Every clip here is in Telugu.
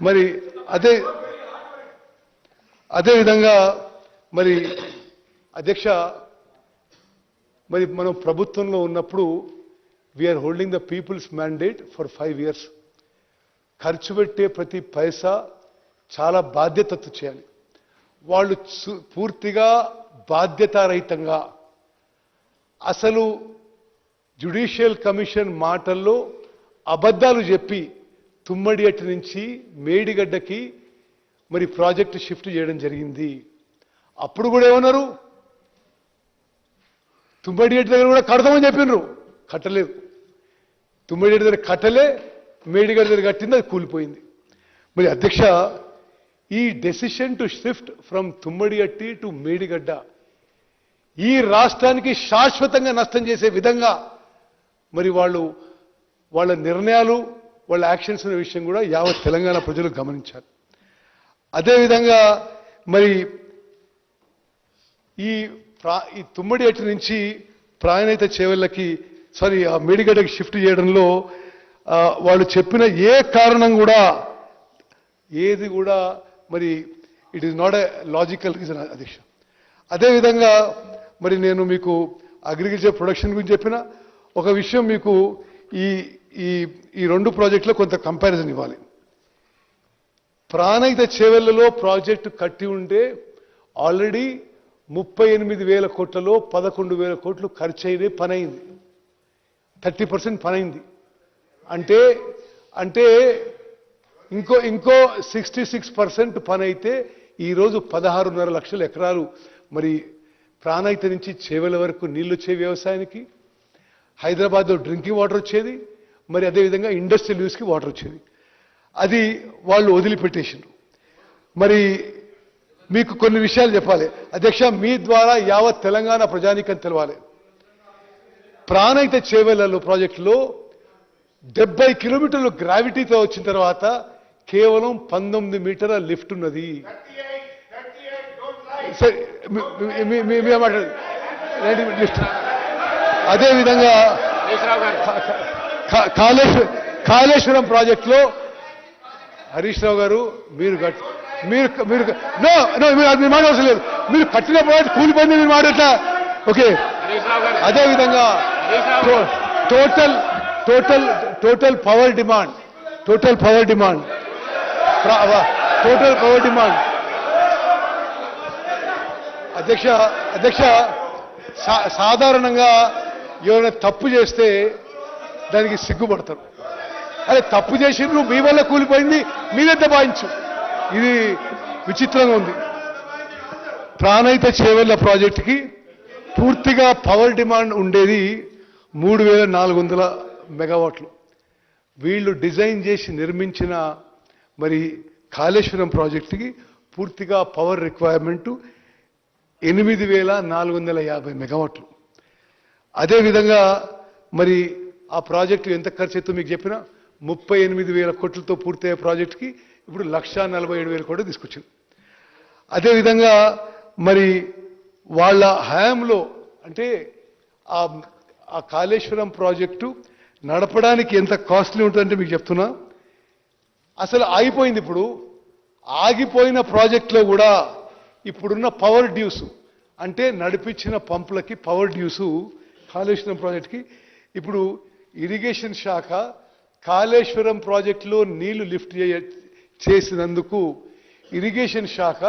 మరి అదే విధంగా మరి అధ్యక్ష మరి మనం ప్రభుత్వంలో ఉన్నప్పుడు we're holding the people's mandate for 5 years. ఖర్చు పెట్టే ప్రతి పైసా చాలా బాధ్యతతో చేయాలి. వాళ్ళు పూర్తిగా బాధ్యతారహితంగా అసలు జ్యుడిషియల్ కమిషన్ మాటల్లో అబద్ధాలు చెప్పి తుమ్మడియట్టు నుంచి మేడిగడ్డకి మరి ప్రాజెక్టు షిఫ్ట్ చేయడం జరిగింది. అప్పుడు కూడా ఏమన్నారు, తుమ్మడియట్టు దగ్గర కూడా కడతామని చెప్పినారు, కట్టలేదు. తుమ్మడియట్టు దగ్గర కట్టలే, మేడిగడ్డ దగ్గర కట్టింది, అది కూలిపోయింది. మరి అధ్యక్ష, ఈ decision to shift from Tummidihatti to Medigadda ఈ రాష్ట్రానికి శాశ్వతంగా నష్టం చేసే విధంగా మరి వాళ్ళ నిర్ణయాలు, వాళ్ళ యాక్షన్స్ అనే విషయం కూడా యావత్ తెలంగాణ ప్రజలు గమనించారు. అదేవిధంగా మరి ఈ తుమ్మడియట్టి నుంచి ప్రాణహిత చేవెళ్ళకి ఆ మేడిగడ్డకి షిఫ్ట్ చేయడంలో వాళ్ళు చెప్పిన ఏ కారణం కూడా ఏది కూడా మరి it is not a logical reason అధ్యక్ష. అదేవిధంగా మరి నేను మీకు అగ్రికల్చర్ ప్రొడక్షన్ గురించి చెప్పిన ఒక విషయం మీకు ఈ 2 ప్రాజెక్టులో కొంత కంపారిజన్ ఇవ్వాలి. ప్రాణహిత చేవెళ్లలో ప్రాజెక్టు కట్టి ఉంటే ఆల్రెడీ 38,000 కోట్లలో 11,000 కోట్లు ఖర్చు అయిన పని అయింది. 30% పని అయింది. అంటే ఇంకో 66% పని అయితే ఈరోజు 16.5 లక్షల ఎకరాలు మరి ప్రాణహిత నుంచి చేవెళ్ళ వరకు నీళ్లు వచ్చే వ్యవసాయానికి, హైదరాబాద్లో డ్రింకింగ్ వాటర్ వచ్చేది, మరి అదేవిధంగా ఇండస్ట్రియల్ యూస్కి వాటర్ వచ్చేది. అది వాళ్ళు వదిలిపెట్టేసారు. మరి మీకు కొన్ని విషయాలు చెప్పాలి అధ్యక్ష, మీ ద్వారా యావత్ తెలంగాణ ప్రజానీకం తెలవాలి. ప్రాణహిత చేవెళ్ళలో ప్రాజెక్టులో 70 కిలోమీటర్లు గ్రావిటీతో వచ్చిన తర్వాత కేవలం 19 మీటర్ల లిఫ్ట్ ఉన్నది. అదేవిధంగా కాళేశ్వరం ప్రాజెక్టులో హరీష్ రావు గారు మీరు మాట అవసరం లేదు, మీరు కట్టిన ప్రాజెక్ట్ కూలిపోయింది, మీరు మాట ఎట్లా? ఓకే. అదేవిధంగా టోటల్ పవర్ డిమాండ్ అధ్యక్ష సాధారణంగా ఎవరైనా తప్పు చేస్తే దానికి సిగ్గుపడతారు. అరే తప్పు చేసిండ్రు, మీ వల్ల కూలిపోయింది, మీరే దబాయించు. ఇది విచిత్రంగా ఉంది. ప్రాణహిత చేవెళ్ళ ప్రాజెక్టుకి పూర్తిగా పవర్ డిమాండ్ ఉండేది 3,400 మెగావాట్లు. వీళ్ళు డిజైన్ చేసి నిర్మించిన మరి కాళేశ్వరం ప్రాజెక్టుకి పూర్తిగా పవర్ రిక్వైర్మెంటు 8,450 మెగావాట్లు. అదేవిధంగా మరి ఆ ప్రాజెక్టు ఎంత ఖర్చు అవుతుందో మీకు చెప్పిన 38,000 కోట్లతో పూర్తయ్యే ప్రాజెక్టుకి ఇప్పుడు 1,47,000 కోట్లు తీసుకొచ్చింది. అదేవిధంగా మరి వాళ్ళ హయాంలో అంటే ఆ కాళేశ్వరం ప్రాజెక్టు నడపడానికి ఎంత కాస్ట్లీ ఉంటుందంటే మీకు చెప్తున్నా, అసలు ఆగిపోయింది. ఇప్పుడు ఆగిపోయిన ప్రాజెక్టులో కూడా ఇప్పుడున్న పవర్ డ్యూస్ అంటే నడిపించిన పంపులకి పవర్ డ్యూసు కాళేశ్వరం ప్రాజెక్టుకి ఇప్పుడు ఇరిగేషన్ శాఖ కాళేశ్వరం ప్రాజెక్టులో నీళ్లు లిఫ్ట్ చేసినందుకు ఇరిగేషన్ శాఖ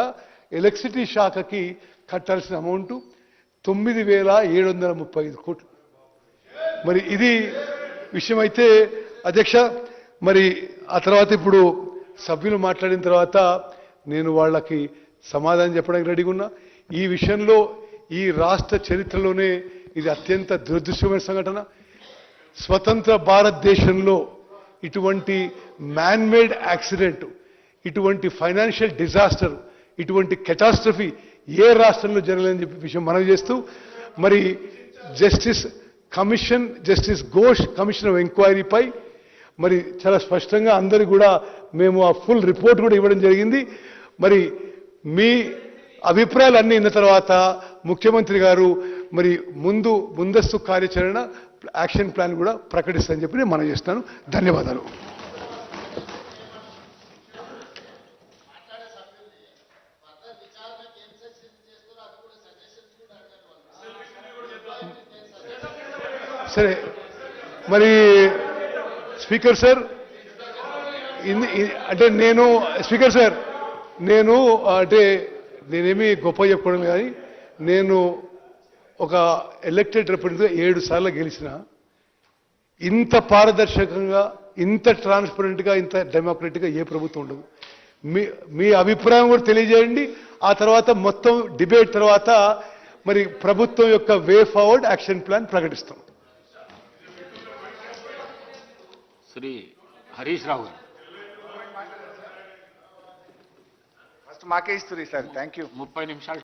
ఎలక్ట్రిసిటీ శాఖకి కట్టాల్సిన అమౌంట్ 9,735 కోట్లు. మరి ఇది విషయం అయితే అధ్యక్ష, మరి ఆ తర్వాత ఇప్పుడు సభ్యులు మాట్లాడిన తర్వాత నేను వాళ్ళకి సమాధానం చెప్పడానికి రెడీగా ఉన్నా. ఈ విషయంలో ఈ రాష్ట్ర చరిత్రలోనే ఇది అత్యంత దురదృష్టమైన సంఘటన. స్వతంత్ర భారతదేశంలో ఇటువంటి మ్యాన్మేడ్ యాక్సిడెంట్, ఇటువంటి ఫైనాన్షియల్ డిజాస్టర్, ఇటువంటి కెటాస్ట్రఫీ ఏ రాష్ట్రంలో జరగలేని చెప్పి విషయం మనం చేస్తూ మరి జస్టిస్ ఘోష్ కమిషన్ ఆఫ్ ఎంక్వైరీపై మరి చాలా స్పష్టంగా అందరికీ కూడా మేము ఆ ఫుల్ రిపోర్ట్ కూడా ఇవ్వడం జరిగింది. మరి మీ అభిప్రాయాలన్నీ ఇన్న తర్వాత ముఖ్యమంత్రి గారు మరి ముందస్తు కార్యాచరణ యాక్షన్ ప్లాన్ కూడా ప్రకటిస్తారని చెప్పి నేను మనం చేస్తాను. ధన్యవాదాలు. సరే మరి స్పీకర్ సార్ అంటే నేను స్పీకర్ సార్ నేను అంటే నేనేమి గొప్ప చెప్పుకోవడం కానీ నేను ఒక ఎలక్టెడ్ రిప్రజెంటేటివ్ 7 సార్లు గెలిచిన ఇంత పారదర్శకంగా ఇంత ట్రాన్స్పరెంట్గా ఇంత డెమోక్రటిక్గా ఏ ప్రభుత్వం ఉండదు. మీ అభిప్రాయం కూడా తెలియజేయండి. ఆ తర్వాత మొత్తం డిబేట్ తర్వాత మరి ప్రభుత్వం యొక్క వే ఫార్వర్డ్ యాక్షన్ ప్లాన్ ప్రకటిస్తాం. శ్రీ హరీష్ రావు గారు ఫస్ట్ మాకే ఇస్తుంది సార్. Thank you. 30 నిమిషాలు